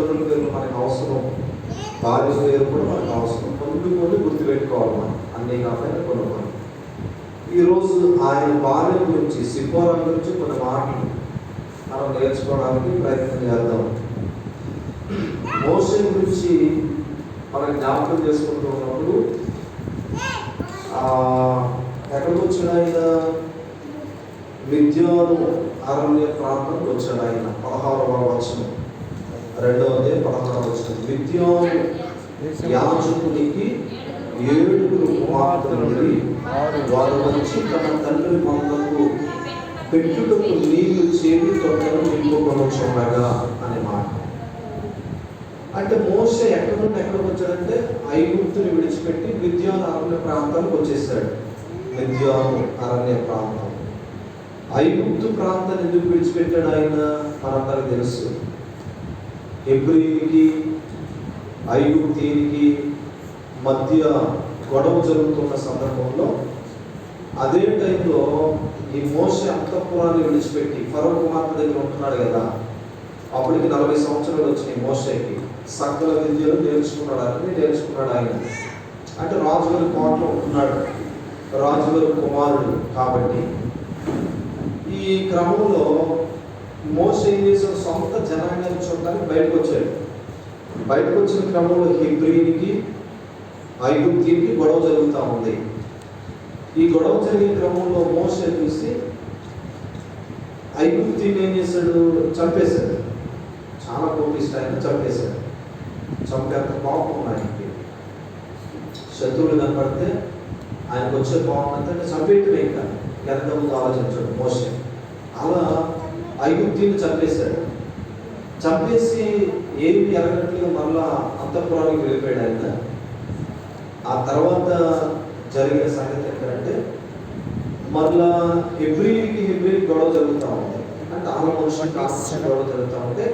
తల్లిదండ్రుల పేర్లు మనకు అవసరం, భార్య పేరు కూడా మనకు అవసరం. కొన్ని గుర్తుపెట్టుకోవాలి మనం, అన్నీ కాకపోయినా కొన్ని. ఈరోజు ఆయన భార్య గురించి, సిపోరా గురించి కొన్ని మాటలు మనం నేర్చుకోవడానికి ప్రయత్నం చేద్దాం. మోషే గురించి మనం జ్ఞాపకం చేసుకుంటూ ఉన్నప్పుడు ఎక్కడికి వచ్చాడు ఆయన? మిద్యాను అరణ్య ప్రాంతానికి వచ్చాడు ఆయన. 16వ వచనం, 2వ అధ్యాయం 16వ వచనం. మిద్యాను యాజకునికి 7 కుమార్తెలు, వారు వచ్చి తన తండ్రి మందకు పెట్టుటకు నీళ్లు చేరి తొట్టను నింపుకొనొచ్చుండగా అనే మాట. అంటే మోషే ఎక్కడి నుండి ఎక్కడికి వచ్చాడంటే ఐగుప్తుని విడిచిపెట్టి మిద్యాను అరణ్య ప్రాంతానికి వచ్చేసాడు. మిద్యాను అరణ్య ప్రాంతం. ఐగుప్తు ప్రాంతాన్ని ఎందుకు విడిచిపెట్టాడు ఆయన? మనందరికీ తెలుసు. హెబ్రీయునికి ఐగుప్తీయునికి మధ్య గొడవ జరుగుతున్న సందర్భంలో, అదే టైంలో ఈ మోషే అంతఃపురాన్ని విడిచిపెట్టి ఫరో కుమార్తె దగ్గర ఉంటున్నాడు కదా. అప్పటికి 40 సంవత్సరాలు వచ్చినాయి మోషేకి. సకల విద్యలు నేర్చుకున్నాడు, అన్నీ నేర్చుకున్నాడు ఆయన. అంటే రాజుగారి కోటలో ఉంటున్నాడు, రాజుగారి కుమారుడు కాబట్టి. ఈ క్రమంలో మోషే ఏం చేసిన, సొంత జనాంగాన్ని చూడటానికి బయటకు వచ్చాడు. బయటకు వచ్చిన క్రమంలో హెబ్రీయునికి ఐగుప్తీయునికి గొడవ జరుగుతూ ఉంది. ఈ గొడవ జరిగే క్రమంలో మోషే చూసి ఐగుప్తీయుని ఏం చేశాడు? చంపేశాడు. చాలా కోపిష్ట ఆయన, చంపేశాడు. చంపేంత కోపం ఆయనకి. శత్రువులు కనపడితే ఆయనకు వచ్చే కోపం అంతా చంపేయటమే, ఇంకా ఎంత ముందు ఆలోచించాడు మోషే. అలా ఐగుప్తీయుని చంపేశాడు. చంపేసి ఏమి ఎరగట్లుగా మళ్ళా అంతఃపురానికి వెళ్ళిపోయాడు ఆయన. ఆ తర్వాత జరిగిన సంగతి ఏంటంటే, మళ్ళా హెబ్రీయునికి గొడవ జరుగుతూ ఉంది. అంటే ఆమె మనుషులకి గొడవ జరుగుతూ ఉంటే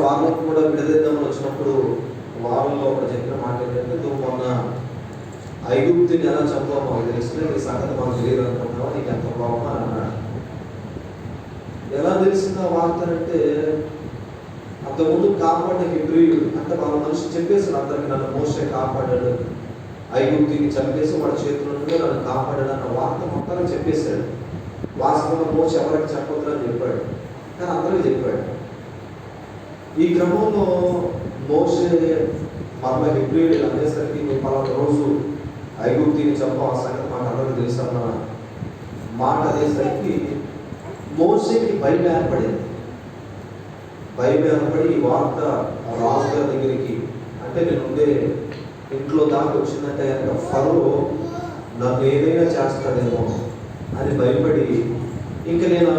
వాళ్ళకు కూడా విడదీద్దామని వచ్చినప్పుడు వాళ్ళలో ఒక చెప్పిన మాట ఏంటంటే, నువ్వు మొన్న ఐగుప్తుని ఎలా చంపావు మాకు తెలిసిందే, నీ సంగతి మాకు తెలియదు అనుకుంటున్నావా, నీకు ఎంత కోపం అని అన్నాడు. ఎలా తెలిసిందా వార్త అంటే, అంతకుముందు కాపాడిన హెబ్రీయుడు, అంటే వాళ్ళ మనిషి చెప్పేసాడు అందరికి, నన్ను మోషే కాపాడాడు, ఐగుప్తుని చంపేసి వాడి చేతుల నుండి నన్ను కాపాడాడు అన్న వార్త మొత్తాన్ని చెప్పేశాడు. వాస్తవంగా మోషే ఎవరికి చెప్పొద్దు అని చెప్పాడు, కానీ అందరికీ చెప్పాడు. ఈ క్రమంలో మోషే మరలా హెబ్రీయుడు అనేసరికి, నువ్వు పలానా రోజు ఐగుప్తుని చంప, ఆ సంగతి మాకు అందరికీ తెలుసన్న మాట అనేసరికి మోషేకి భయం ఏర్పడింది. భయం ఏర్పడి ఈ వార్త రాజుగారి దగ్గరికి, అంటే నేను ఉండే ఇంట్లో దాకా వచ్చిందంటే కనుక ఫరో నన్ను ఏదైనా చేస్తాడేమో అని భయపడి, ఇంకా నేను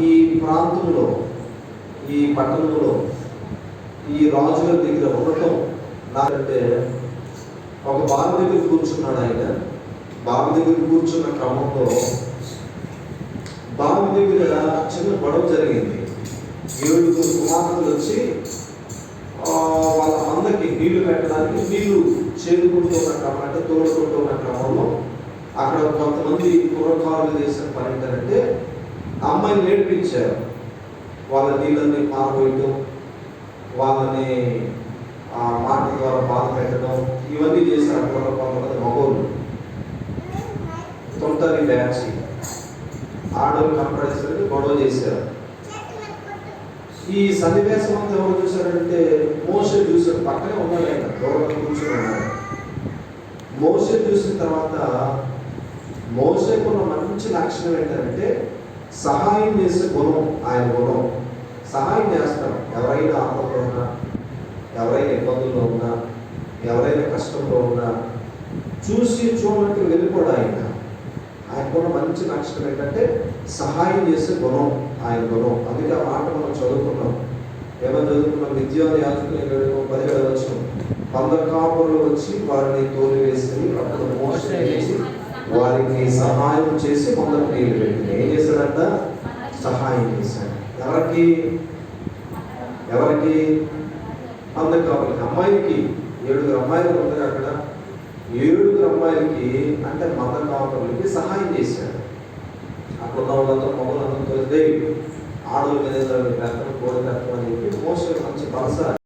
ఈ ప్రాంతంలో, ఈ పట్టణంలో, ఈ రాజుగారి దగ్గర ఉండటం నాకంటే, ఒక బావి దగ్గర కూర్చున్నాడు ఆయన. బావి దగ్గర కూర్చున్న క్రమంలో బావి దగ్గర చిన్న గొడవ జరిగింది. 7 కుమార్తెలు వచ్చి వాళ్ళ మందకి నీళ్లు పెట్టడానికి నీళ్లు చేదుకుంటూ ఉన్న క్రమం, అంటే తోడుకుంటూ ఉన్న క్రమంలో అక్కడ కొంతమంది కుర్రకారులు చేసిన పని ఏంటంటే, అమ్మాయిని నేర్పించారు. వాళ్ళ నీళ్ళని పారబోయటం, వాళ్ళని ఆ మాట ద్వారా బాధ పెట్టడం, ఇవన్నీ చేశారు. కొంతమంది మగోళ్ళు తొంటరి బ్యాచ్ ఆడవాళ్ళు కనపడేసరికి గొడవ చేశారు. ఈ సన్నివేశం అంతా ఎవరు చూశారంటే, మోషే చూశాడు. పక్కనే ఉన్నాడు ఆయన, దూరంగా కూర్చొని ఉన్నాడు. మోషే చూసిన తర్వాత మోషేకున్న మంచి లక్షణం ఏంటంటే, సహాయం చేసే గుణం ఆయన గుణం. సహాయం చేస్తాం. ఎవరైనా ఆపదలో ఉన్నా, ఎవరైనా ఇబ్బందుల్లో ఉన్నా, ఎవరైనా కష్టంలో ఉన్నా చూసి చూడనట్టు వెళ్ళిపోడు ఆయన. ఆయనకున్న మంచి లక్షణం ఏంటంటే సహాయం చేసే గుణం ఆయన గుణం. అందుకే ఆ మాట మనం చదువుకున్నాం. ఏమని చదువుకున్నాం? మిద్యాను యాజకుని 17 వచ్చిన 100 కాపురులు వచ్చి వారిని తోలివేసి, అప్పుడు మోషే చేసి వారికి సహాయం చేసి 100 నీళ్ళు పెట్టింది. ఏం చేశాడంట? సహాయం చేశాడు. ఎవరికి? 100 కాపులకి. అమ్మాయికి 7 అమ్మాయిలు ఉంటారు అక్కడ. 7 అమ్మాయిలకి, అంటే 100 కాపులకి సహాయం చేశాడు. అక్కడ ఉన్న వాళ్ళందరూ మగవాళ్ళందరూ తోలితే ఆడవాళ్ళ మీద పెడతాం, కోడి పెడతాం అని చెప్పి మోషే మంచి వలస